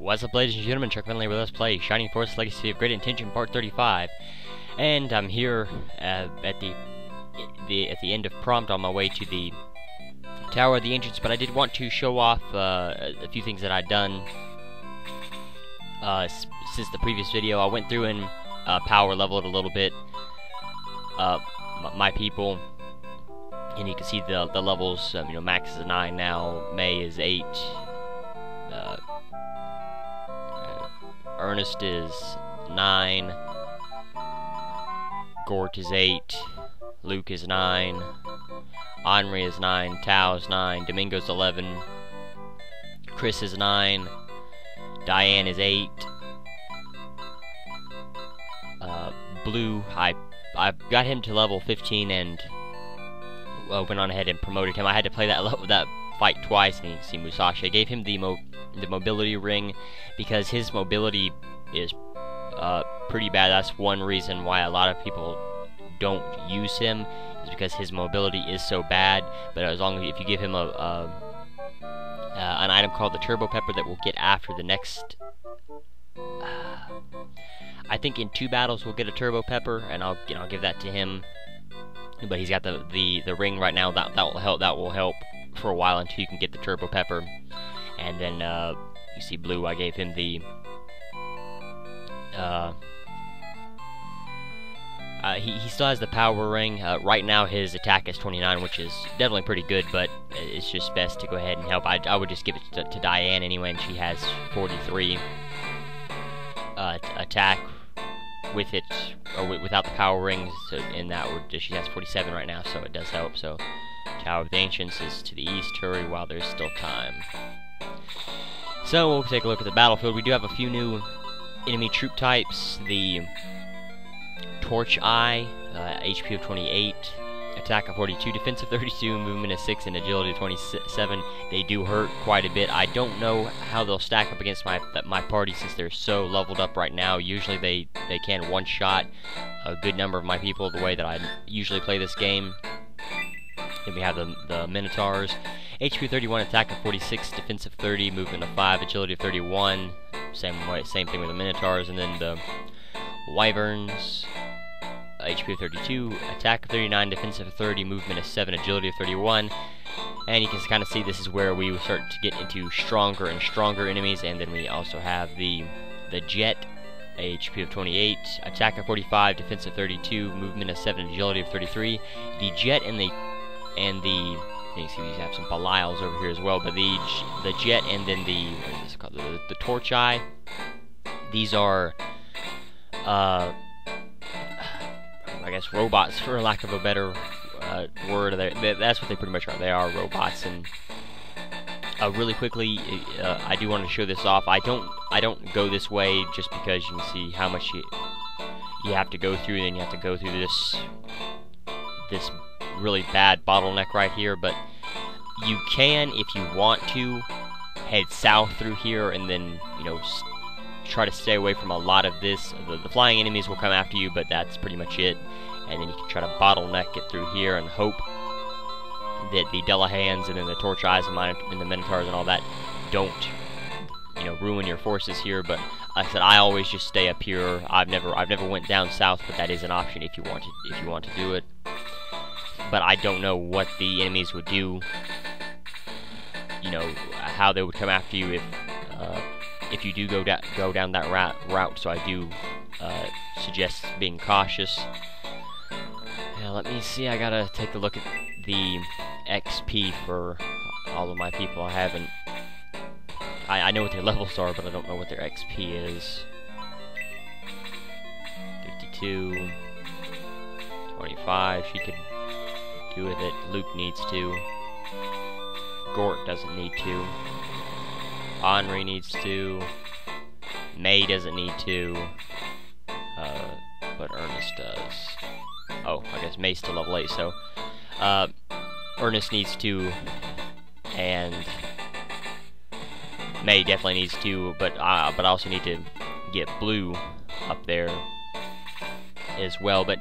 What's up, ladies and gentlemen? chuckfinleLP with Let's Play Shining Force Legacy of Great Intention Part 35, and I'm here at the end of prompt on my way to the Tower of the Ancients. But I did want to show off a few things that I've done since the previous video. I went through and power leveled a little bit my people, and you can see the levels. Max is 9 now, May is 8. Ernest is 9, Gort is 8, Luke is 9, Henri is 9, Tao is 9, Domingo's 11, Chris is 9, Diane is 8, Blue, I got him to level 15 and went on ahead and promoted him. I had to play that fight twice, and you can see Musashi. I gave him the mobility ring because his mobility is pretty bad. That's one reason why a lot of people don't use him, is because his mobility is so bad. But as long as if you give him an item called the Turbo Pepper that we'll get after the next, I think in 2 battles we'll get a Turbo Pepper, and I'll give that to him. But he's got the ring right now. That will help for a while until you can get the Turbo Pepper. And then you see Blue, I gave him the he still has the power ring. Right now his attack is 29, which is definitely pretty good, but it's just best to go ahead and help. I would just give it to Diane anyway, and she has 43 attack with it, or without the power ring, so in that she has 47 right now, so it does help. So Tower of the Ancients is to the east. Hurry while there's still time. So we'll take a look at the battlefield. We do have a few new enemy troop types. The Torch Eye, HP of 28, attack of 42, defense of 32, movement of 6, and agility of 27. They do hurt quite a bit. I don't know how they'll stack up against my party, since they're so leveled up right now. Usually they can one-shot a good number of my people the way that I usually play this game. Then we have the Minotaurs. HP 31, attack of 46, defense of 30, movement of 5, agility of 31. Same thing with the Minotaurs. And then the Wyverns, HP of 32, attack of 39, defense of 30, movement of 7, agility of 31. And you can kind of see this is where we start to get into stronger and stronger enemies. And then we also have the Jet, HP of 28, attack of 45, defense of 32, movement of 7, agility of 33. The Jet and the you see we have some Belials over here as well, but the Jet and then the Torch Eye, these are I guess robots, for lack of a better word. That's what they pretty much are. They are robots. And really quickly, I do want to show this off. I don't go this way just because you can see how much you have to go through, and then you have to go through this really bad bottleneck right here. But you can, if you want to, head south through here, and then try to stay away from a lot of this. The flying enemies will come after you, but that's pretty much it. And then you can try to bottleneck it through here and hope that the Delahans and then the Torch Eyes and the Minotaurs and all that don't ruin your forces here. But like I said, I always just stay up here. I've never went down south, but that is an option if you want to do it. But I don't know what the enemies would do, how they would come after you if you do go down that route. So I do suggest being cautious. Now let me see, I gotta take a look at the XP for all of my people. I know what their levels are, but I don't know what their XP is. 52, 25, she could do with it. Luke needs to. Gort doesn't need to. Henri needs to. May doesn't need to. But Ernest does. Oh, I guess May's still level 8, so Ernest needs to, and May definitely needs to, but I also need to get Blue up there as well. But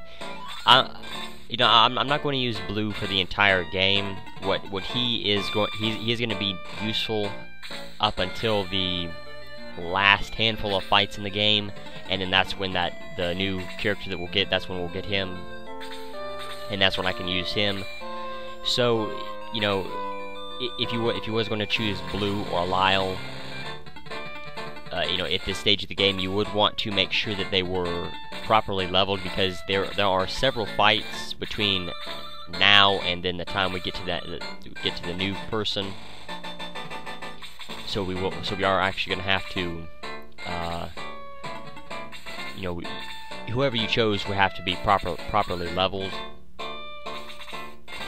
I'm not going to use Blue for the entire game. What he is going to be useful up until the last handful of fights in the game, and then that's when the new character that we'll get, that's when we'll get him, and that's when I can use him. So, you know, if you was going to choose Blue or Lyle, you know, at this stage of the game, you would want to make sure that they were properly leveled, because there are several fights between now and then the time we get to the new person. So we are actually going to have to, you know, whoever you chose would have to be properly leveled.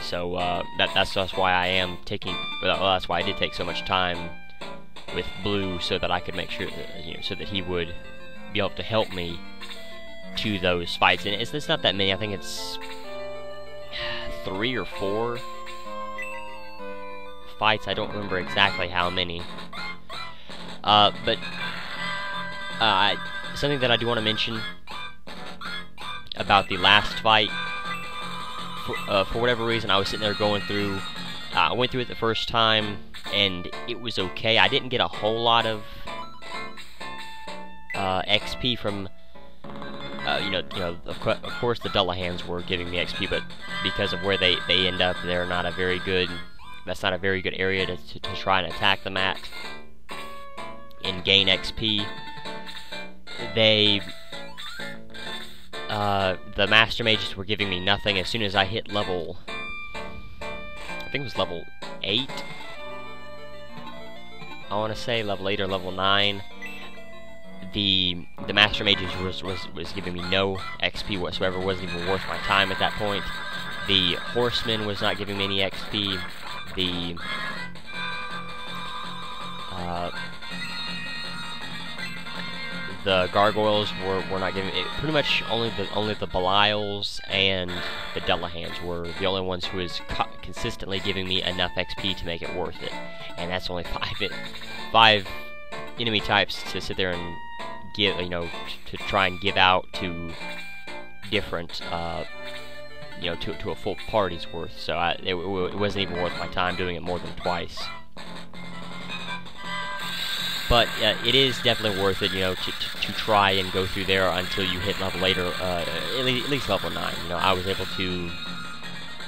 So that's why I am taking. Well, that's why I did take so much time with Blue, so that I could make sure that, you know, so that he would be able to help me to those fights. And it's not that many. I think it's 3 or 4 fights. I don't remember exactly how many. But something that I do want to mention about the last fight. For whatever reason, I was sitting there going through. I went through it the first time, and it was okay. I didn't get a whole lot of XP from. You know, of course, the Dullahans were giving me XP, but because of where they end up, they're not a very good. That's not a very good area to try and attack them at and gain XP. The Master Mages were giving me nothing. As soon as I hit level, I think it was level 8. I want to say level 8 or level 9. The Master Mages was giving me no XP whatsoever. Wasn't even worth my time at that point. The Horseman was not giving me any XP. The Gargoyles were not giving it. Pretty much only the Belials and the Dullahans were the only ones who was consistently giving me enough XP to make it worth it. And that's only 5 enemy types to sit there and give, you know, to try and give out to different, you know, to a full party's worth. So it wasn't even worth my time doing it more than twice. But it is definitely worth it, you know, to try and go through there until you hit level 8 or at least level 9. You know, I was able to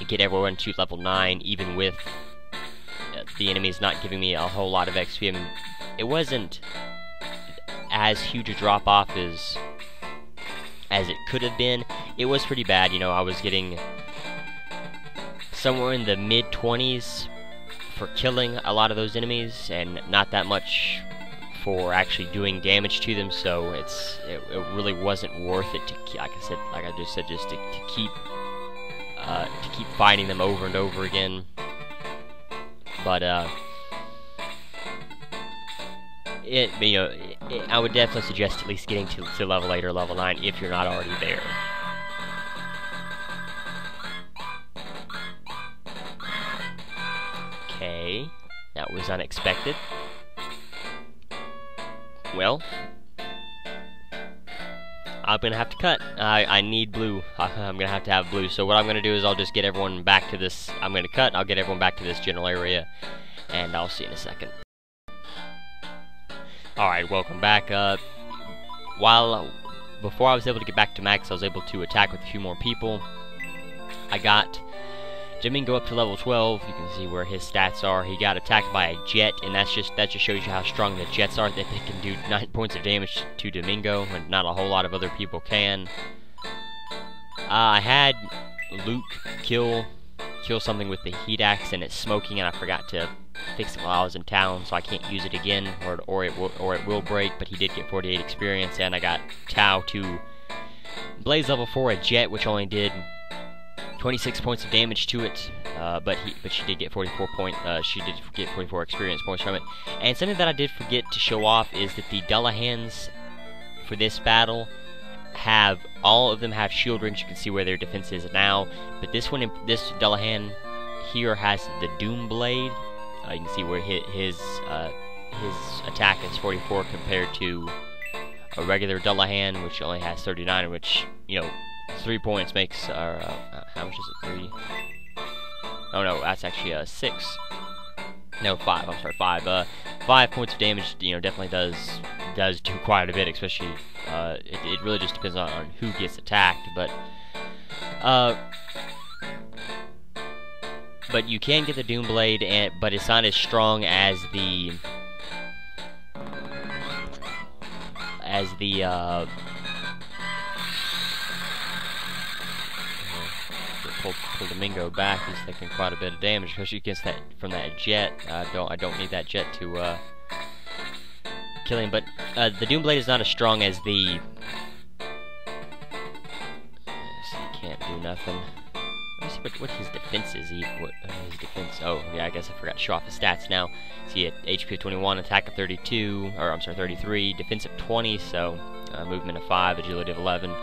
get everyone to level 9, even with the enemies not giving me a whole lot of XP. I mean, it wasn't as huge a drop-off as it could have been. It was pretty bad, you know. I was getting somewhere in the mid-20s for killing a lot of those enemies, and not that much for actually doing damage to them. So it really wasn't worth it to, like I just said, just to keep fighting them over and over again. But I would definitely suggest at least getting to level 8 or level 9 if you're not already there. Okay, that was unexpected. Well, I'm gonna have to cut. I need Blue. I'm gonna have to have Blue. So what I'm gonna do is I'll just get everyone back to this. I'm gonna cut. I'll get everyone back to this general area, and I'll see you in a second. Alright, welcome back. Before I was able to get back to max, I was able to attack with a few more people. I got Domingo up to level 12. You can see where his stats are. He got attacked by a jet, and that just shows you how strong the jets are, that they can do 9 points of damage to Domingo, and not a whole lot of other people can. I had Luke kill something with the heat axe, and it's smoking, and I forgot to fix it while I was in town, so I can't use it again, or it will break. But he did get 48 experience, and I got Tao to Blaze level 4, a jet, which only did 26 points of damage to it, but she did get 44 experience points from it. And something that I did forget to show off is that the Dullahans for this battle all of them have shield rings. You can see where their defense is now, but this Dullahan here has the Doom Blade. You can see where his attack is 44 compared to a regular Dullahan, which only has 39, which, you know, 3 points makes, how much is it, 3? Oh no, that's actually 6. No, 5, I'm sorry, 5. 5 points of damage, you know, definitely does does do quite a bit, especially, it really just depends on who gets attacked, but you can get the Doomblade, but it's not as strong as the pull Domingo back. He's taking quite a bit of damage, especially against that from that jet. I don't need that jet to kill him. But the Doomblade is not as strong as the. So he can't do nothing. Let me see what his defense is. What his defense? Oh yeah, I guess I forgot to show off his stats now. See, at HP of 21, attack of 32, or I'm sorry, 33, defense of 20. So movement of 5, agility of 11.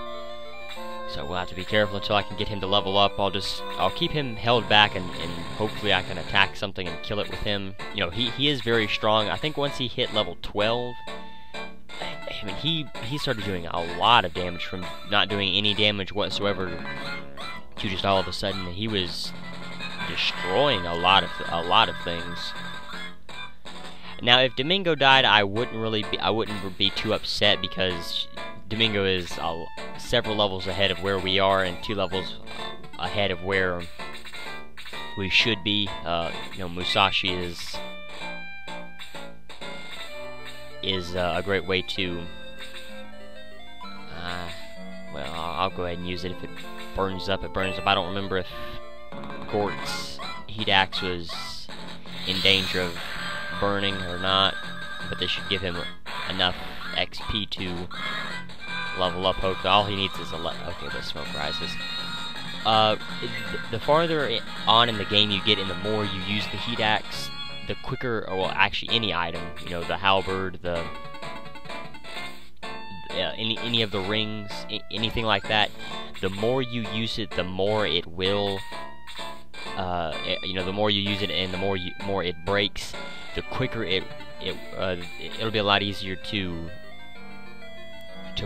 So we'll have to be careful until I can get him to level up. I'll keep him held back, and hopefully I can attack something and kill it with him. You know, he is very strong. I think once he hit level 12, I mean, he started doing a lot of damage from not doing any damage whatsoever to just all of a sudden he was destroying a lot of things. Now, if Domingo died, I wouldn't be too upset, because Domingo is several levels ahead of where we are, and 2 levels ahead of where we should be. You know, Musashi is a great way to. Well, I'll go ahead and use it. If it burns up, it burns up. I don't remember if Gort's heat axe was in danger of burning or not, but they should give him enough XP to level up. Hopefully, all he needs is okay, the smoke rises. The farther on in the game you get, and the more you use the heat axe, the quicker, or well, actually any item, you know, the halberd, the any of the rings, anything like that, the more you use it, the more it will, you know, the more you use it, and the more it breaks, the quicker it'll be a lot easier to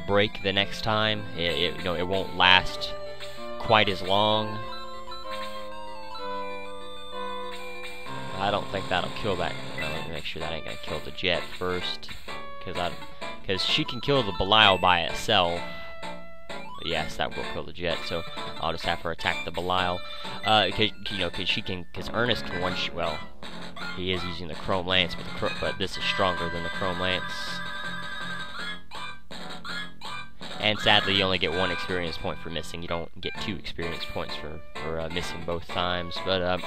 break the next time. You know, it won't last quite as long. I don't think that'll kill that. Let me make sure that ain't gonna kill the jet first, because she can kill the Belial by itself. But yes, that will kill the jet. So I'll just have her attack the Belial. Because Ernest can one-shot. Well, he is using the Chrome Lance, but this is stronger than the Chrome Lance. And sadly, you only get 1 experience point for missing. You don't get 2 experience points for missing both times. But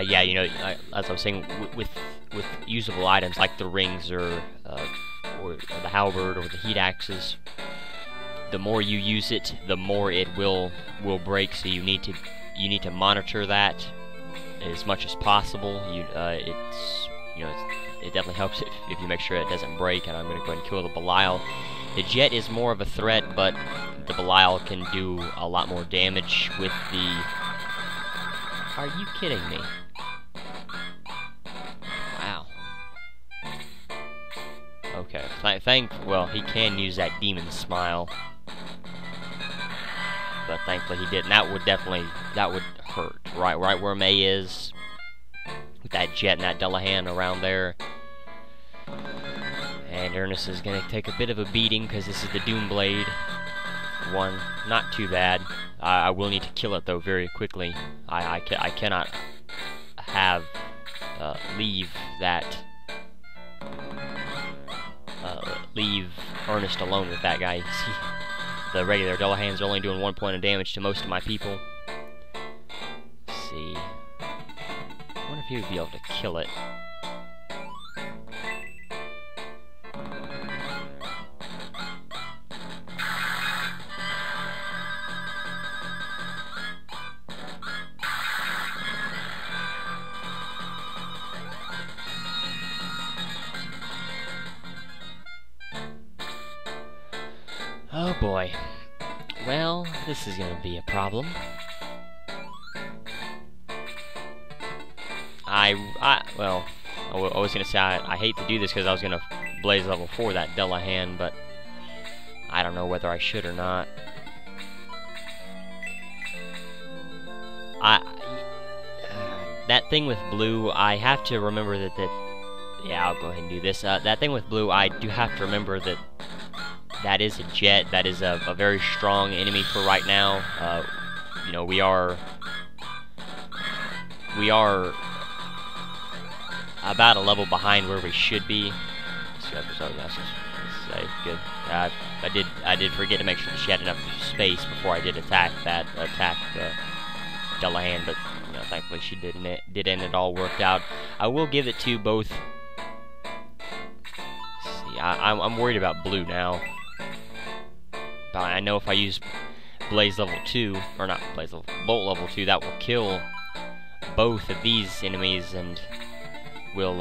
yeah, you know, as I was saying, with usable items like the rings or the halberd or the heat axes, the more you use it, the more it will break. So you need to monitor that as much as possible. It definitely helps if you make sure it doesn't break. And I'm going to go ahead and kill the Belial. The jet is more of a threat, but the Belial can do a lot more damage with the. Are you kidding me? Wow. Okay. Well, he can use that demon smile, but thankfully he didn't. That would hurt. Right where May is, with that jet and that Delahan around there. And Ernest is gonna take a bit of a beating because this is the Doomblade one. Not too bad. I will need to kill it though very quickly. I cannot have leave Ernest alone with that guy. See, the regular Delahans are only doing 1 point of damage to most of my people. Let's see. I wonder if he would be able to kill it. Oh boy. Well, this is gonna be a problem. I was gonna say I hate to do this because I was gonna blaze level 4 that Delahan, but I don't know whether I should or not. That thing with blue, I have to remember that Yeah, I'll go ahead and do this. That thing with blue, I do have to remember that that is a jet. That is a very strong enemy for right now. You know, we are about a level behind where we should be. Good. I did forget to make sure that she had enough space before I did attack Delahan, but you know, thankfully she did, and it all worked out. I will give it to both. See, I'm worried about blue now. But I know if I use Blaze level 2, or not Blaze level, Bolt level 2, that will kill both of these enemies and will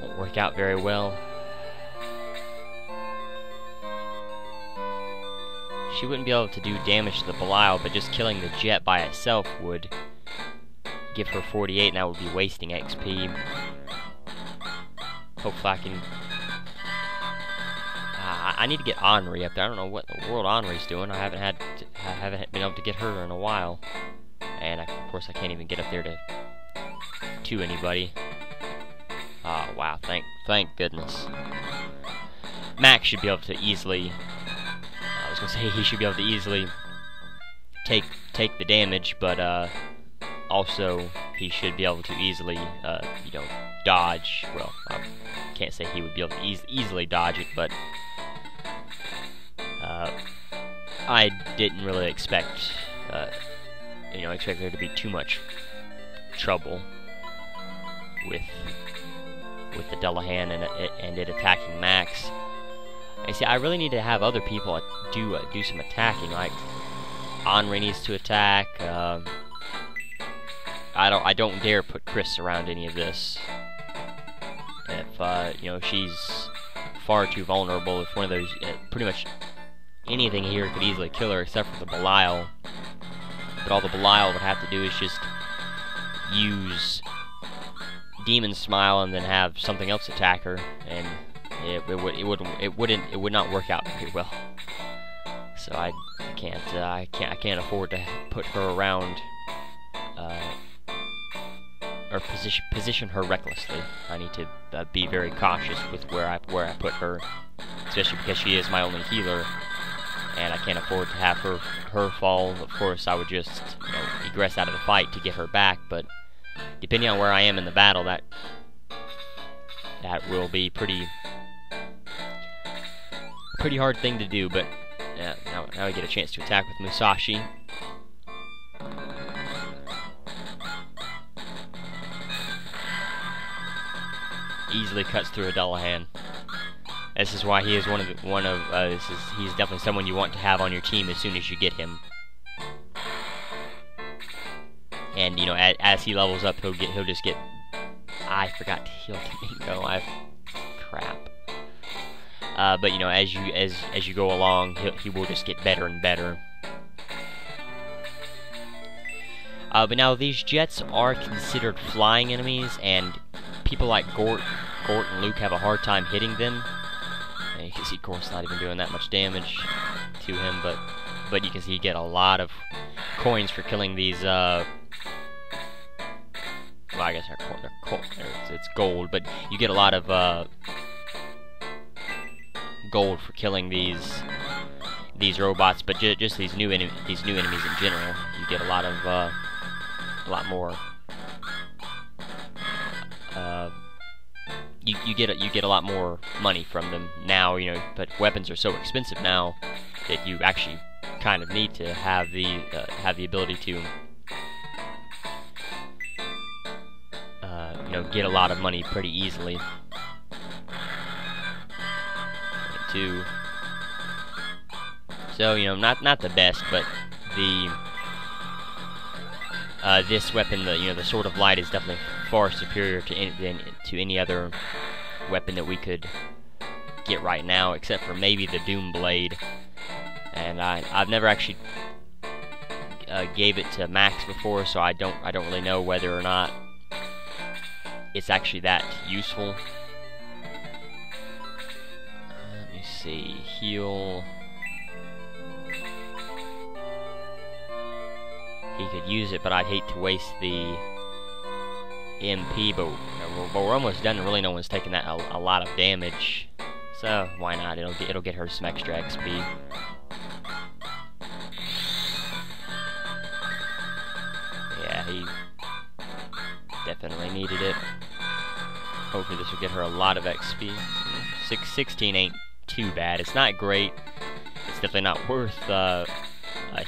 won't work out very well. She wouldn't be able to do damage to the Belial, but just killing the jet by itself would give her 48, and that would be wasting XP. Hopefully I can... I need to get Henri up there. I don't know what the world Henri's doing. I haven't been able to get her in a while. And of course I can't even get up there to anybody. Oh wow, thank goodness. Max should be able to easily... I was gonna say he should be able to easily take the damage, but also he should be able to easily you know, dodge. Well, I can't say he would be able to easily dodge it, but I didn't really expect you know, there to be too much trouble with the Delahan and it attacking Max. I see. I really need to have other people do some attacking. Like Henri needs to attack. I don't dare put Chris around any of this. If you know, she's far too vulnerable. If one of those, pretty much anything here could easily kill her, except for the Belial. But all the Belial would have to do is just use Demon Smile and then have something else attack her, and it would not work out very well. So I can't afford to put her around or position her recklessly. I need to be very cautious with where I put her, especially because she is my only healer, and I can't afford to have her fall. Of course, I would just, you know, egress out of the fight to get her back, but depending on where I am in the battle, that will be pretty hard thing to do. But now we get a chance to attack with Musashi. Easily cuts through a Delahan. This is why he is he's definitely someone you want to have on your team as soon as you get him. And you know, as he levels up, he'll just get. I forgot to heal Domingo. Crap. But you know, as you go along, he will just get better and better. But now these jets are considered flying enemies, and people like Gort and Luke have a hard time hitting them. And you can see Gort's not even doing that much damage to him, but you can see you get a lot of coins for killing these. Well, I guess it's gold, but you get a lot of gold for killing these robots. But just these new enemies in general, you get a lot more. You get a lot more money from them now, you know. But weapons are so expensive now that you actually kind of need to have the ability to you know, get a lot of money pretty easily. So you know, not the best, but this weapon, the Sword of Light, is definitely far superior to any other weapon that we could get right now, except for maybe the Doom Blade. And I've never actually gave it to Max before, so I don't really know whether or not it's actually that useful. Let me see. Heal. He could use it, but I'd hate to waste the MP, but we're almost done, and really no one's taking that a lot of damage. So why not? It'll get her some extra XP. Yeah, he definitely needed it. Hopefully this will get her a lot of XP. 16 ain't too bad. It's not great. It's definitely not worth a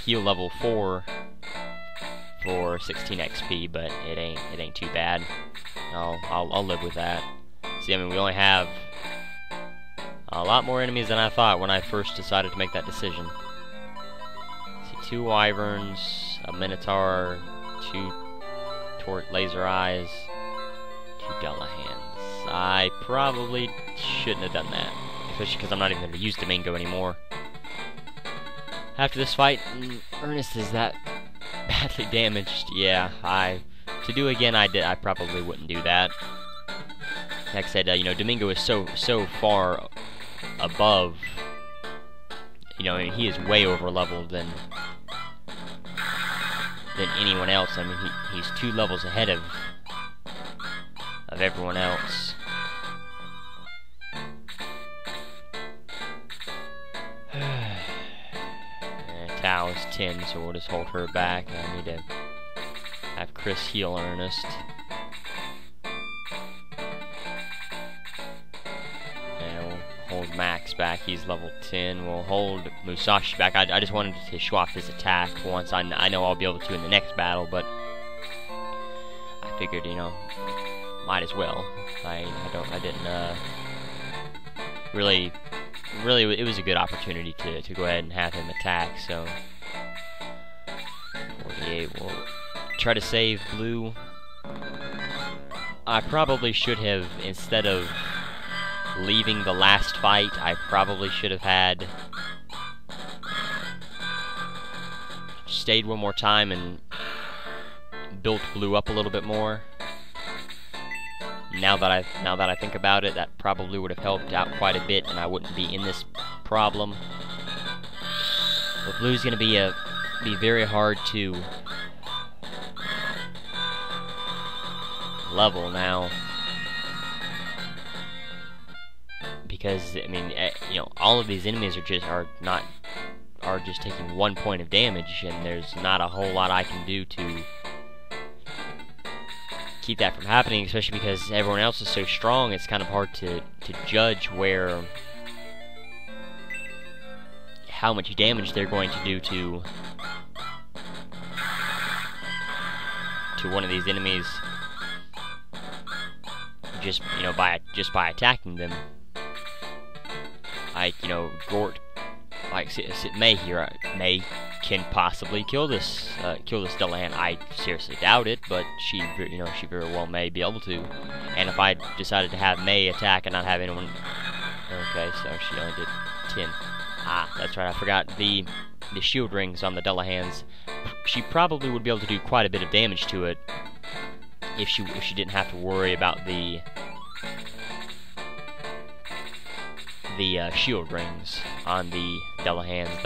heal level 4 for 16 XP, but it ain't too bad. I'll live with that. See, I mean, we only have a lot more enemies than I thought when I first decided to make that decision. See, 2 wyverns, a minotaur, 2 laser eyes, 2 Dullahans. I probably shouldn't have done that, especially because I'm not even going to use Domingo anymore. After this fight, Ernest is that badly damaged. Yeah, to do again, I probably wouldn't do that. Like I said, you know, Domingo is so far above. You know, I mean, he is way over leveled than anyone else. I mean, he's 2 levels ahead of everyone else. Tao is 10, so we'll just hold her back. I need to have Chris heal Ernest. And we'll hold Max back. He's level 10. We'll hold Musashi back. I just wanted to show off his attack once. I know I'll be able to in the next battle, but I figured, you know, might as well. I didn't really, it was a good opportunity to go ahead and have him attack. So 48 will try to save Blue. I probably should have, instead of leaving the last fight, I probably should have had stayed one more time and built Blue up a little bit more. Now that I think about it, that probably would have helped out quite a bit, and I wouldn't be in this problem. But Blue's going to be very hard to level now, because I mean, you know, all of these enemies are just taking 1 point of damage, and there's not a whole lot I can do to keep that from happening, especially because everyone else is so strong. It's kind of hard to judge how much damage they're going to do to one of these enemies, just, you know, by attacking them. Like, you know, Gort, like May here, May can possibly kill this Dullahan. I seriously doubt it, but she very well may be able to. And if I decided to have May attack and not have anyone, okay, so she only did 10. Ah, that's right, I forgot the shield rings on the Dullahans. She probably would be able to do quite a bit of damage to it if she didn't have to worry about the shield rings on the Dullahans.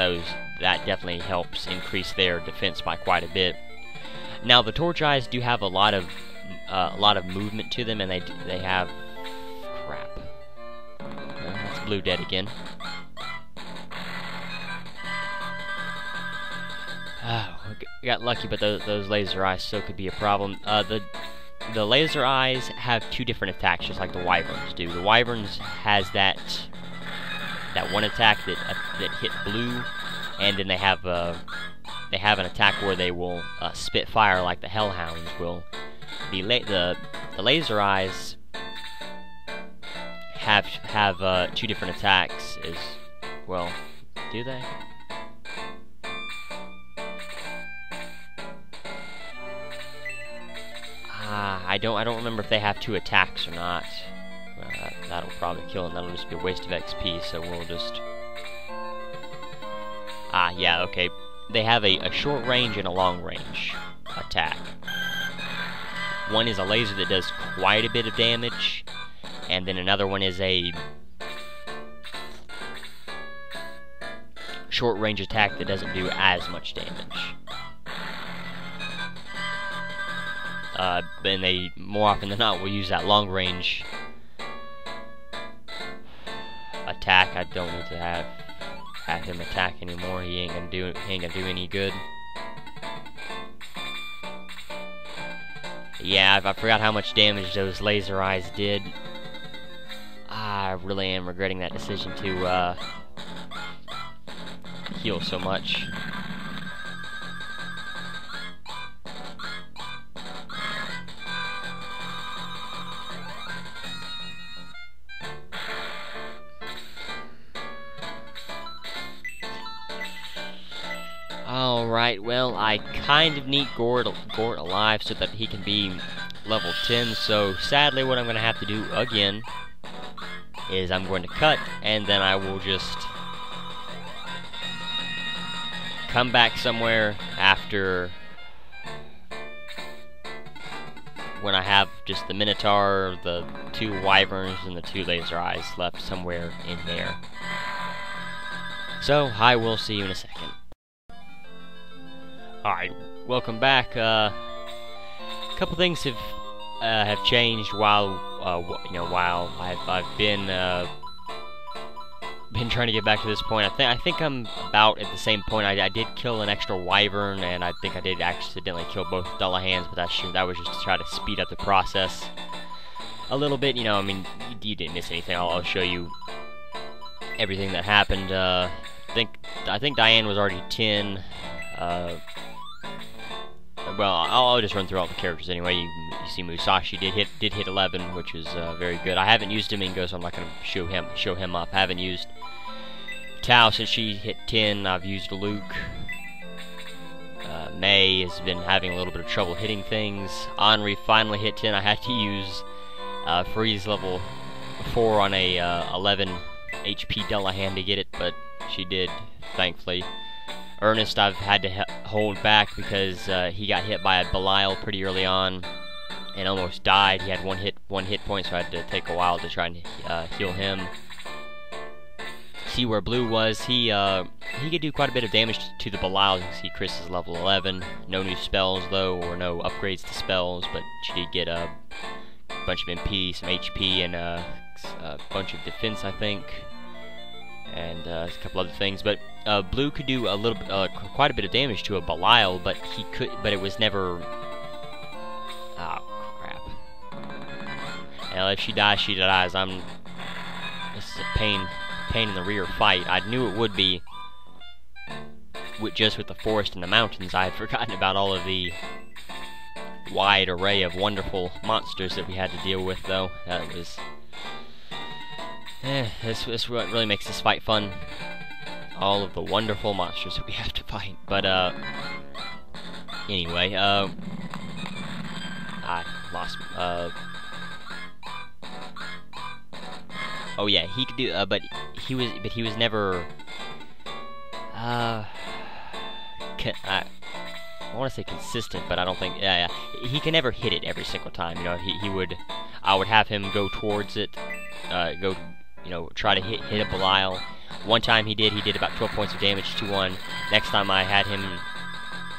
That definitely helps increase their defense by quite a bit. Now the Torch Eyes do have a lot of movement to them, and they have crap. That's Blue dead again. We got lucky, but those laser eyes still could be a problem. The laser eyes have 2 different attacks, just like the wyverns do. The wyverns has that one attack that hit Blue, and then they have an attack where they will spit fire like the Hellhounds will. The laser eyes have 2 different attacks as well. Do they? I don't remember if they have 2 attacks or not. That'll probably kill them. That'll just be a waste of XP, so we'll just... yeah, okay. They have a short range and a long range attack. One is a laser that does quite a bit of damage, and then another one is a short range attack that doesn't do as much damage. and they more often than not will use that long range attack. I don't need to have him attack anymore. He ain't gonna do any good. Yeah, I forgot how much damage those laser eyes did. I really am regretting that decision to heal so much. Alright, well, I kind of need Gort alive so that he can be level 10, so sadly what I'm going to have to do again is I'm going to cut, and then I will just come back somewhere after when I have just the Minotaur, the 2 Wyverns, and the 2 Laser Eyes left somewhere in there. So, I will see you in a second. Alright, welcome back. A couple things have changed while while I've been trying to get back to this point. I think I'm about at the same point. I did kill an extra Wyvern, and I think I did accidentally kill both Dullahans, but that was just to try to speed up the process a little bit. You know, I mean, you didn't miss anything. I'll show you everything that happened. I think Diane was already 10. Well, I'll just run through all the characters anyway. You see Musashi did hit 11, which is very good. I haven't used Domingo, so I'm not going to show him up. I haven't used Tao since she hit 10. I've used Luke. May has been having a little bit of trouble hitting things. Henri finally hit 10. I had to use Freeze level 4 on a 11 HP Dullahan to get it, but she did, thankfully. Ernest, I've had to hold back because he got hit by a Belial pretty early on and almost died. He had one hit point, so I had to take a while to try and heal him. See where Blue was. He could do quite a bit of damage to the Belial. You can see Chris is level 11. No new spells though, or no upgrades to spells, but she did get a bunch of MP, some HP, and a bunch of defense, I think. And a couple other things, but Blue could do quite a bit of damage to a Belial, but it was never. Oh crap! Well, if she dies, she dies. This is a pain in the rear fight. I knew it would be, just with the forest and the mountains. I had forgotten about all of the wide array of wonderful monsters that we had to deal with, though. That was. This is what really makes this fight fun. All of the wonderful monsters that we have to fight. But, anyway, I lost, oh yeah, he could do, but he was never, I want to say consistent, but I don't think, yeah, he can never hit it every single time, you know, I would have him go towards it, try to hit a Belial. One time he did about 12 points of damage to one. Next time I had him,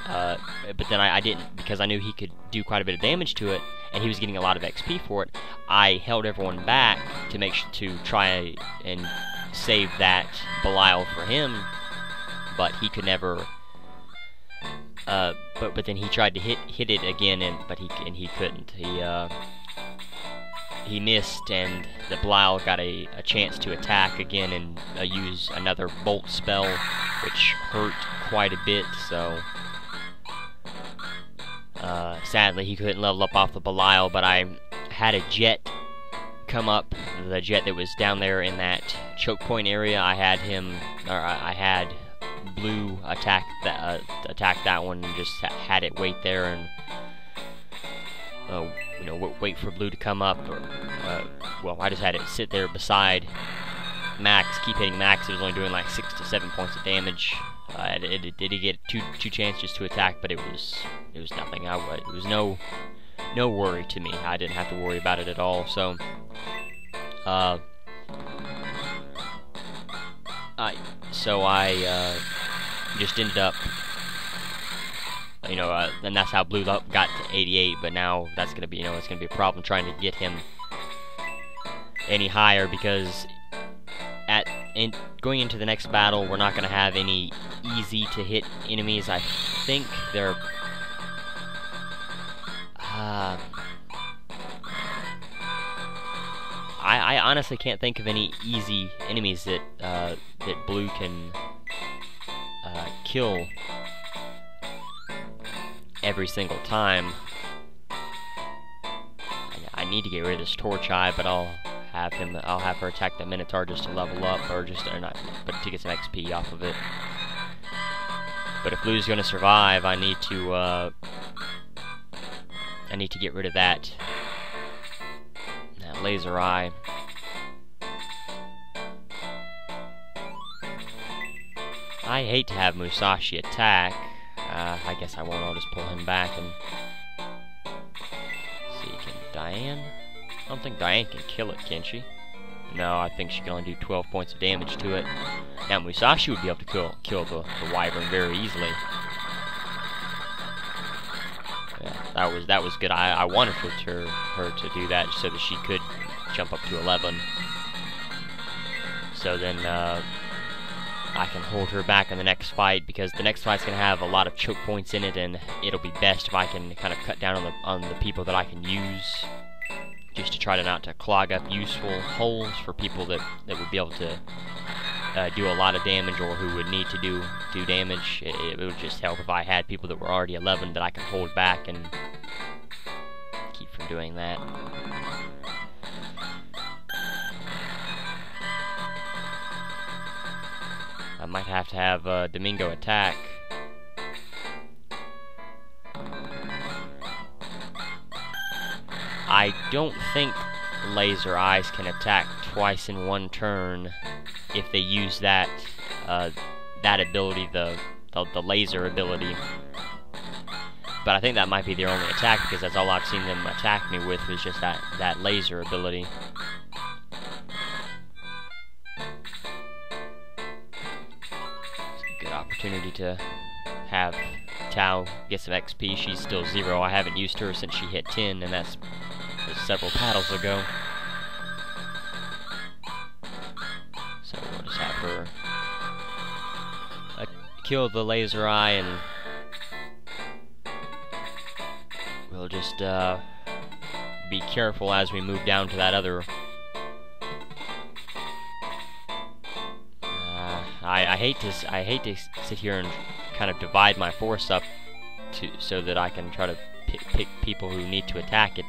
but then I didn't, because I knew he could do quite a bit of damage to it, and he was getting a lot of XP for it. I held everyone back to try and save that Belial for him, but he could never. But then he tried to hit it again, but he couldn't. He missed, and the Belial got a chance to attack again and use another bolt spell, which hurt quite a bit, so sadly he couldn't level up off the Belial, but I had a jet come up, the jet that was down there in that choke point area. I had Blue attack that one, and just had it wait there and wait for Blue to come up, or well, I just had it sit there beside Max, keep hitting Max. It was only doing like 6 to 7 points of damage. It did get two chances to attack, but it was nothing. It was no worry to me. I didn't have to worry about it at all. So I just ended up and that's how Blue got to 88. But now that's gonna be, it's gonna be a problem trying to get him any higher, because going into the next battle, we're not gonna have any easy to hit enemies. I think they're I honestly can't think of any easy enemies that that Blue can kill every single time. I need to get rid of this Torch Eye, but I'll have her attack the Minotaur just to level up, or to get some XP off of it. But if Blue's gonna survive, I need to get rid of that Laser Eye. I hate to have Musashi attack. I guess I won't. I'll just pull him back and see. Can Diane? I don't think Diane can kill it, can she? No, I think she can only do 12 points of damage to it. Now Musashi would be able to kill the Wyvern very easily. Yeah, that was good. I wanted her to do that so that she could jump up to 11. So then I can hold her back in the next fight, because the next fight's gonna have a lot of choke points in it, and it'll be best if I can kind of cut down on the people that I can use, just to try not to clog up useful holes for people that would be able to do a lot of damage, or who would need to do damage. It would just help if I had people that were already 11 that I can hold back and keep from doing that. I might have to have Domingo attack. I don't think Laser Eyes can attack twice in one turn if they use that ability, the laser ability. But I think that might be their only attack, because that's all I've seen them attack me with, was just that laser ability. Good opportunity to have Tao get some XP. She's still 0. I haven't used her since she hit 10, and that's several battles ago. So we'll just have her kill the Laser Eye, and we'll just be careful as we move down to that other. I hate to sit here and kind of divide my force up so that I can try to pick people who need to attack it,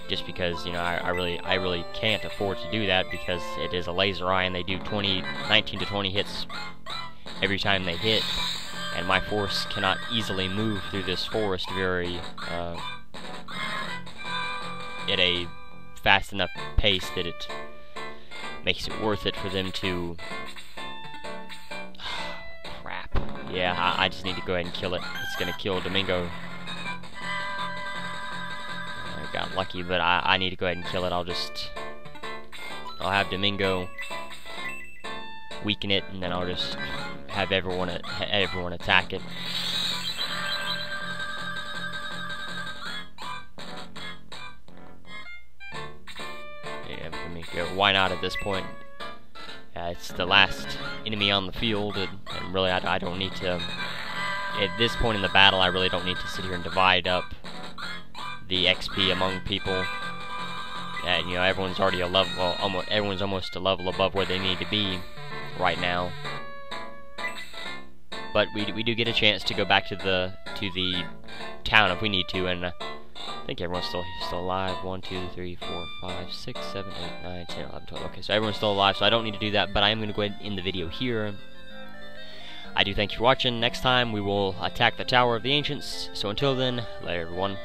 just because I really can't afford to do that, because it is a Laser Eye and they do 19 to 20 hits every time they hit, and my force cannot easily move through this forest at a fast enough pace that it makes it worth it for them to. Crap. Yeah, I just need to go ahead and kill it. It's gonna kill Domingo. I got lucky, but I need to go ahead and kill it. I'll have Domingo weaken it, and then I'll just have everyone attack it. Yeah, Domingo. Why not at this point? It's the last enemy on the field, and really I don't need to. At this point in the battle, I really don't need to sit here and divide up the XP among people. And everyone's already a level. Well, everyone's almost a level above where they need to be right now. But we do get a chance to go back to the town if we need to, and I think everyone's still alive. 1, 2, 3, 4, 5, 6, 7, 8, 9, 10, 11, 12. Okay, so everyone's still alive, so I don't need to do that, but I am going to go ahead and end the video here. I do thank you for watching. Next time we will attack the Tower of the Ancients. So until then, later everyone.